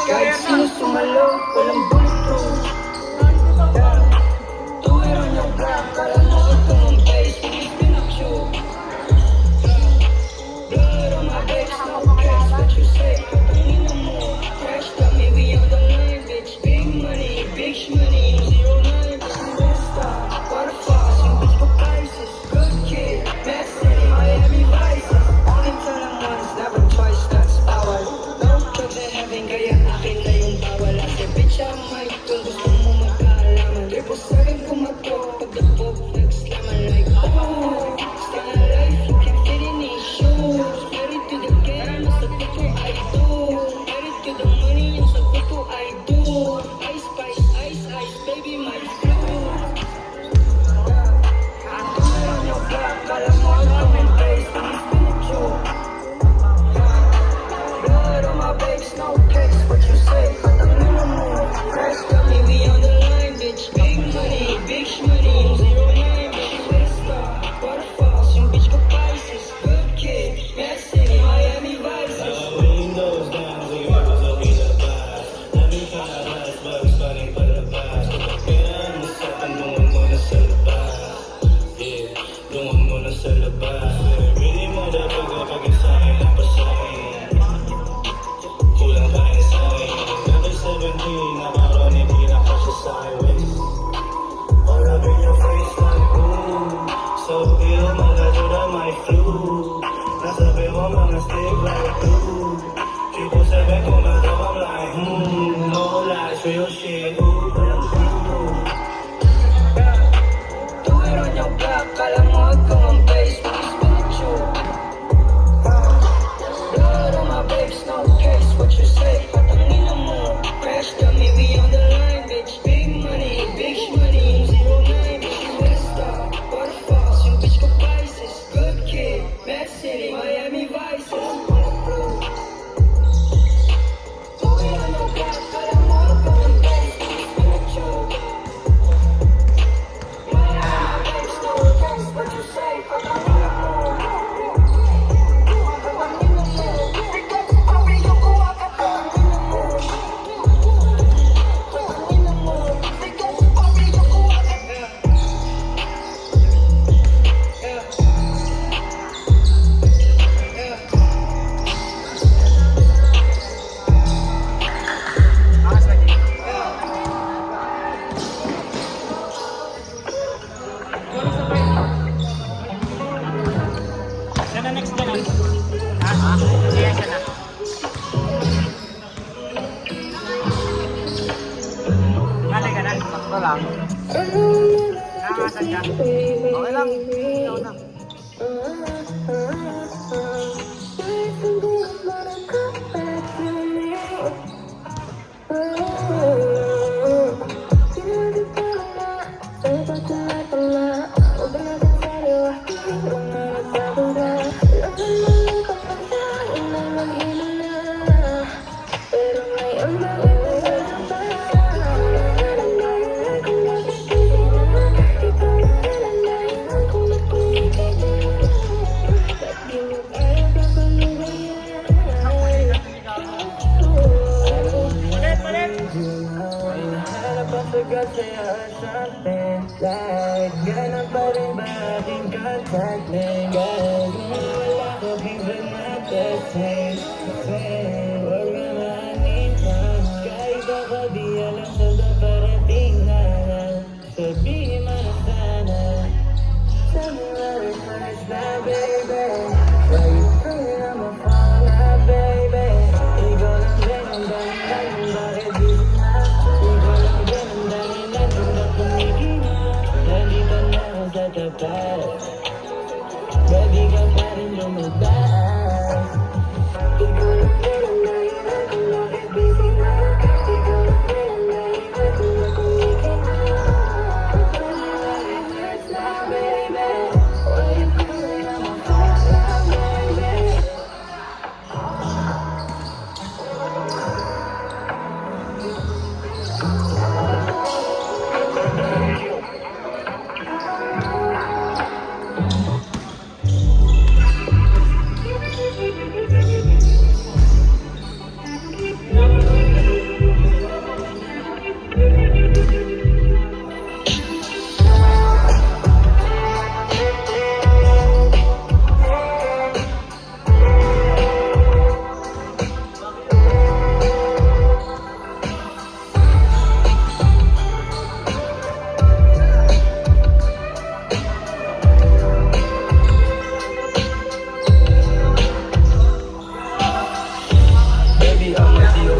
Kahit sino sumalo, walang bulletproof. Tuwiro niyo ka, kala mo ito ang base, please pinakyo. Blood on my face, no cash, what you say? Pangina mo, crash kami, we on the line, bitch. Big money, yung 09, bitch, Vista. Waterfalls, yung bitch ko prices. Good kid, best city, Miami Vices. Only turn on once, never twice, that's power. No drugs in heaven, kaya akin na yung bawal. Ate bitch, I might kung gusto mo magkaalaman. 777 kumato, pag the book nag-slaman like, oh, stay alive, you can fit in these shoes. Married to the game, yung sagot ko I do. Married to the money, yung sagot ko I do. Ice spice, ice, ice, baby, my flow. Tumayon yung black, kala mo ito ang base, please pinakyo. Blood on my face, no case, what you say? Patangina mo, crash kami, we on the line, bitch. Big money, yung 09, bitch, Vista. Waterfalls, yung bitch ko prices. Good kid, best city, Miami Vices. Windows down, we never look in the past. Let me find out last bugs, starting for the past. Kailangan mo sa doon muna sa labas. Yeah, doon muna sa labas. Really motherfucker, pag-isahin ang pasahin. Kulang pa rin sa'kin. Level 17, nakaroon, hindi na kasi sa highways. All up in your face like ooh. So ill, magkatuda my flu. Nasabi mo mga stick like glue. 777 kung bato I'm like no lies, real shit, ooh. Tuwiro niyo ka, kala mo ito ang base, please pinakyo. Blood on my face, no case, what you say? Patangina mo, crash kami, we on the line, bitch. Big money, yung 09, bitch, Vista. Waterfalls, yung bitch ko prices. Good kid, best city, Miami Vices. Tuwiro niyo ka, kala mo ito ang base, please pinakyo. Blood on my face, no case, what you say? Patangina mo. Siya na next dyan. Ha? Siya na. Malay ka na. Sakto lang. Nakakasan ka. Okay lang. Ikaw na. Forgot say or something like ganun pa rin ba ating contact link? Guys, wala ko given na the same. Huwag na maanitan. Kahit ako di alam sa daparating na. Sabihin mo na sana. Tell me what it hurts na, baby. Why you putting on my phone na, baby? Ikaw lang din ang dahilan kung bakit di na. Ikaw lang din ang dahilan kung bakit tumigil na. Nandito na ako sa tapat. Baby,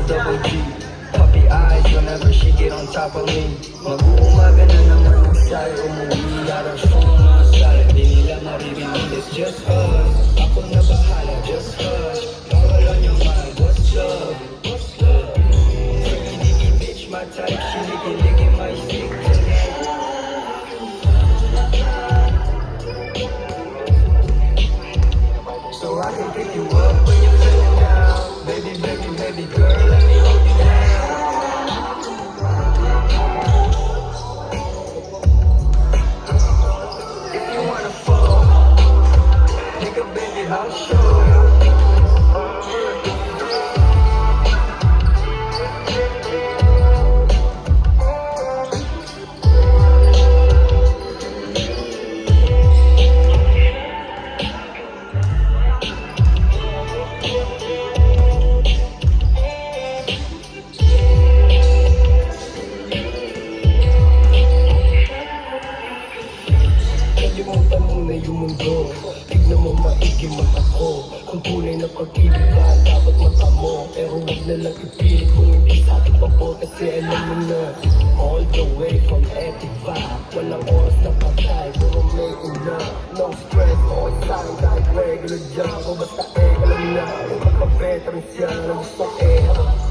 double G. Puppy eyes whenever she get on top of me. Mag-uumaga na naman ang sayo, umuwi araw sa mga sala. Di nila maririnig, it's just us. Ako na bahala, just hush. Bawal on your mind, what's up? What's up? Freaky bitch, my type, she licking my stick tonight. So I can pick you up when you're feeling down. Baby, baby, baby girl, let me hold you down. If you wanna fall, nigga, baby, I'll show you. Kalimutan mo na yung mundo. Tignan mo maigi mata ko. Kung tunay na pag-ibig ka, dapat mata mo. Pero huwag na lang ipilit kung hindi sa akin pabor. Kasi alam mo na, all the way from 85. Walang oras na patay, puro making love. No stress, all time, kahit regular job. O basta alam na, kung kapag-veteran siya. Ang gusto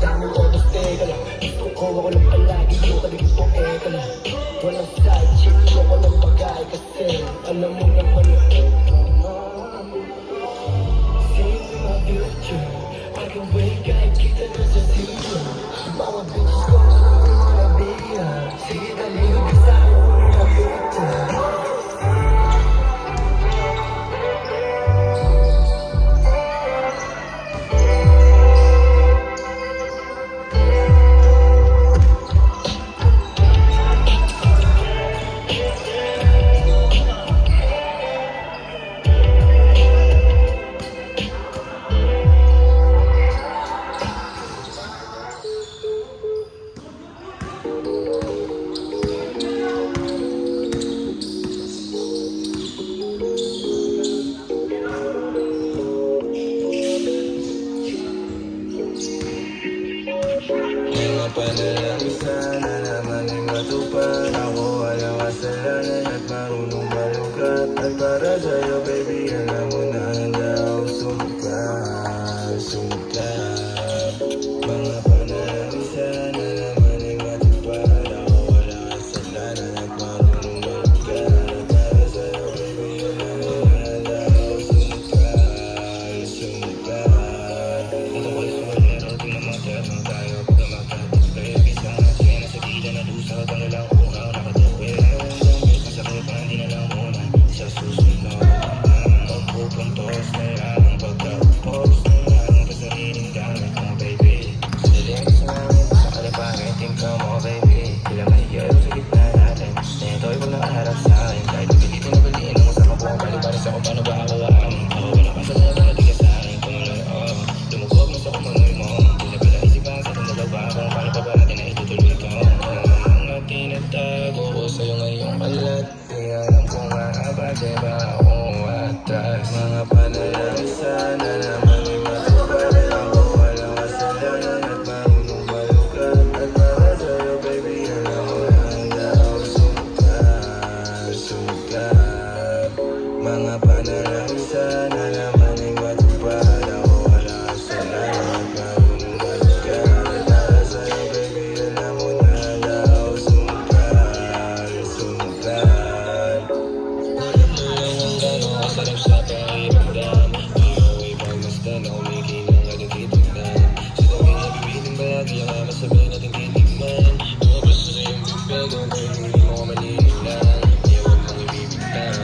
daming oras, teka lang. Gusto ko ako lang palagi, yung kaligid ko, eka lang. Walang side chick, yung walang bagay. Kasi alam mo naman na see my future. I can wake, kahit kita na sa zero. Mga bitches ko na namin wanna be sige dali, mag-isa ko na picture. Mga panalangin sana naman ay matupad. Ako walang kasalanan at marunong malugat. At para sa'yo baby, alam mo na handa ako sumukap. Mga panalangin sana naman ay matupad. Ako walang kasalanan at marunong malugat. At para sa'yo baby, alam mo na handa ako sumukap. Kung tungkol sa manero, di na magkatang tayo. Paano ba ako aamin? Ako wala pa sa mga di ka sa akin. Kung ano yung lumukog mo sa kumanoy mo. Di na pala isipan sa itong dalawa. Kung paano pa ba natin na itutuloy ito. Mga tinatago ko sa'yo ngayong kalat. Di alam kung mahaba, diba ako atras. Mga panalangin sana naman ay matupad. Ako walang kasalanan at marunong malugat. At para sa'yo baby, alam mo na handa ako sumukap. Mga panalangin sana naman ay matupad. Ako walang kasalanan at marunong malugat. At para sa'yo baby, alam mo na handa ako sumukap. Alam mo lang ang gano'ng kasarap sa pakiramdam. Iuwi pag basta na kumikilang at nagtitignan. Sa dami na bibitin palagi ang masabay natin titigman. Mga basta sa iyong bibig, ang kayo hindi mo malililang. Kaya huwag mong ibibigtan.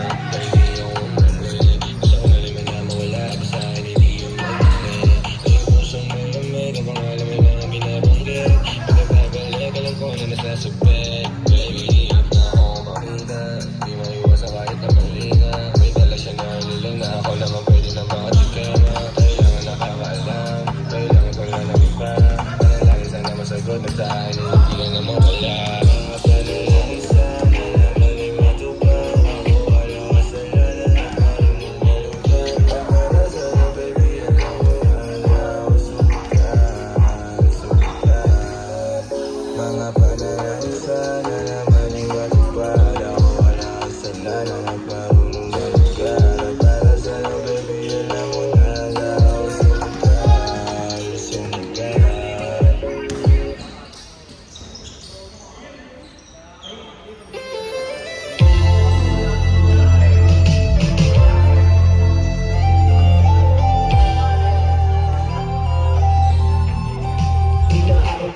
Nasa bed, baby, na ako makita. Di maiwasan kahit na malina. May dala siya na nilang na ako lang ang pwede na makatikama. Kailangan nakakaalam, kailangan ko lang ng iba. Panalangin sana masagot, nagdaan ay hindi ka na mawala. Mga panalangin sana naman ay matupad. Ako walang kasalanan at marunong malugat. At para sa'yo baby, alam mo na handa ako sumukap.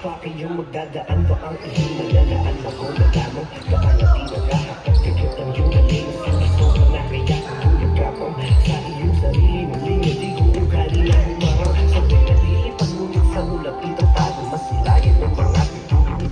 fuck yung magdadaan ba ang ihinalaan ako na lamang baka na tinagahan tigit ang yung galing hindi sobrang na kaya ang nagkapang sa iyong sarili maling hindi ko ugali na humarang sa pinatili pangulit sa mulat itong tago masilayan ng mga pitulit.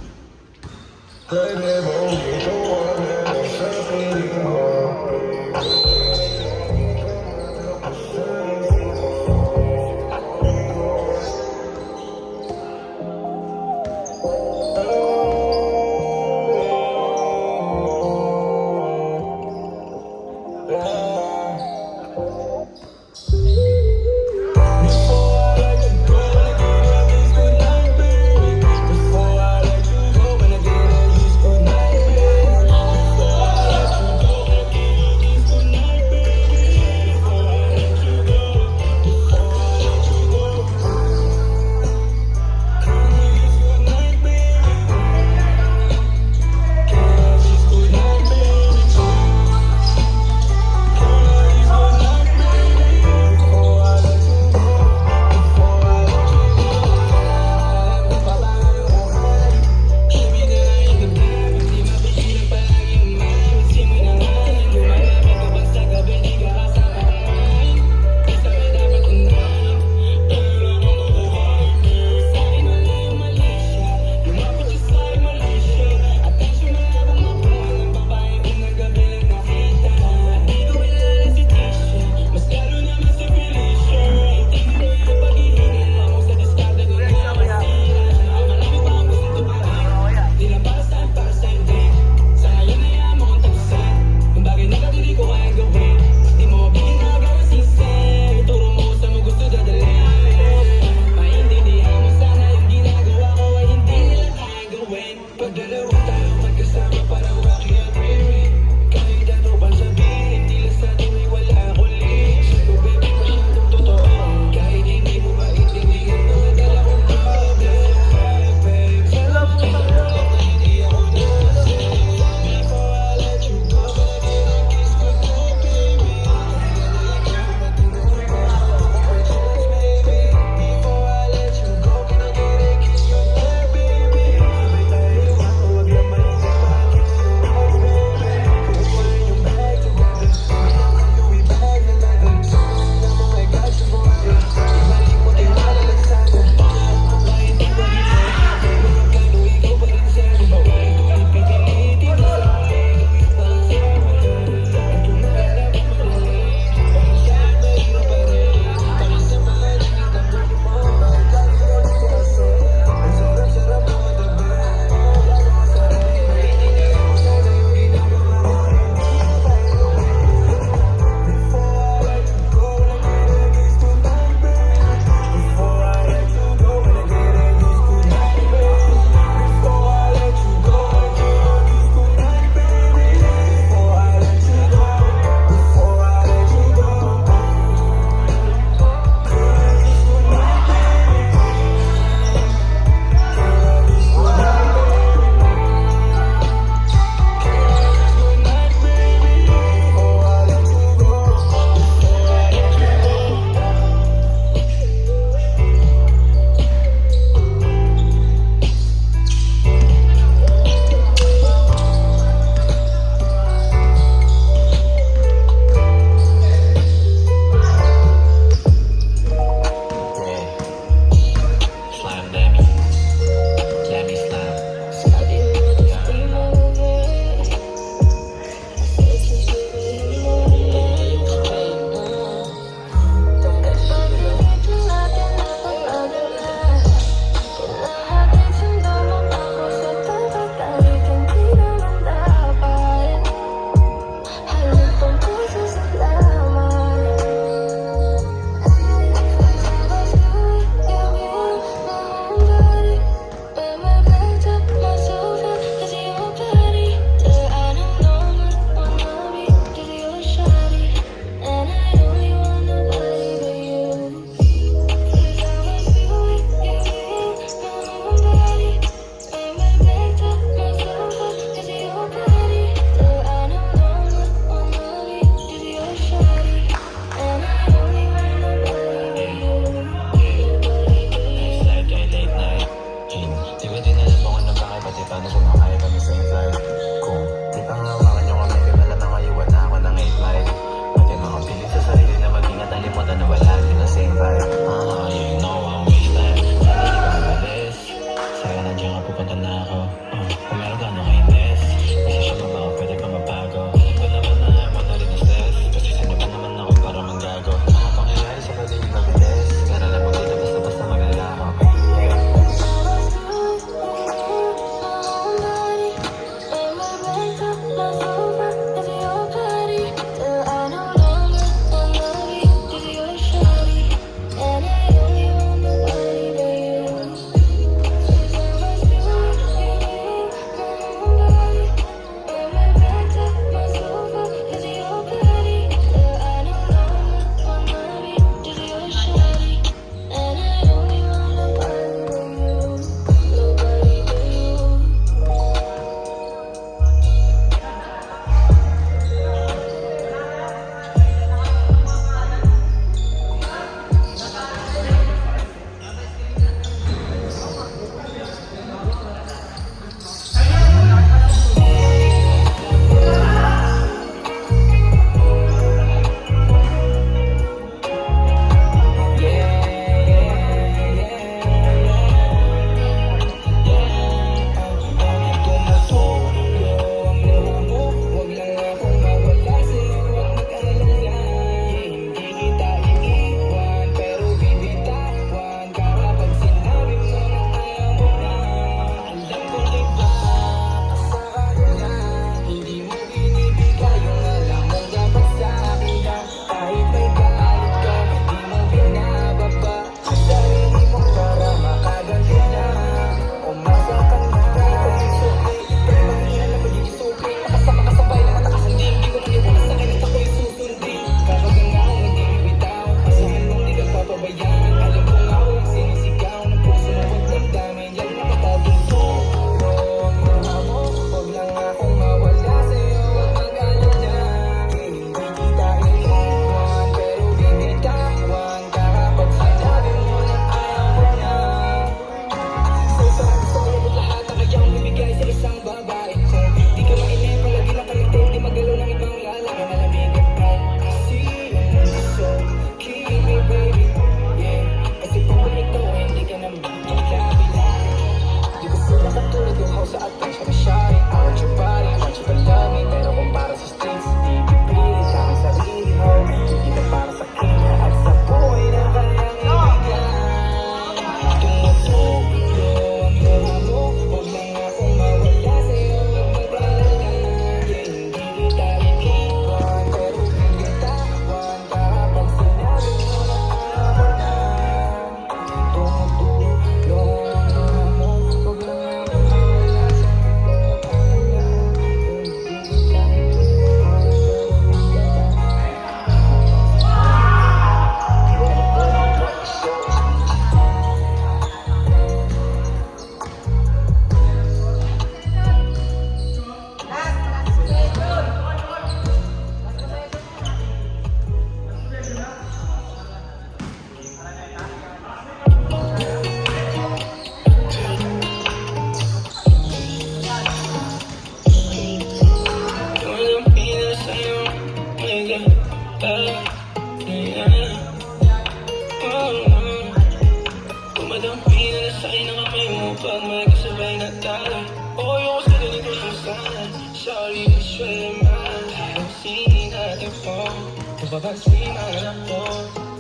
singing at your phone. Mababagsi man ako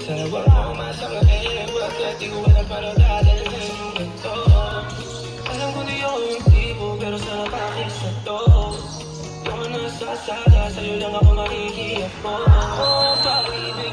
sa wag mo masamahin. Bakit di ko alam paano dadalhin yung ganito? Alam ko di ako yung tipo, pero sa pakis na to Ako nasasada, sa'yo lang ako makikiyap po. Oh, pag-ibig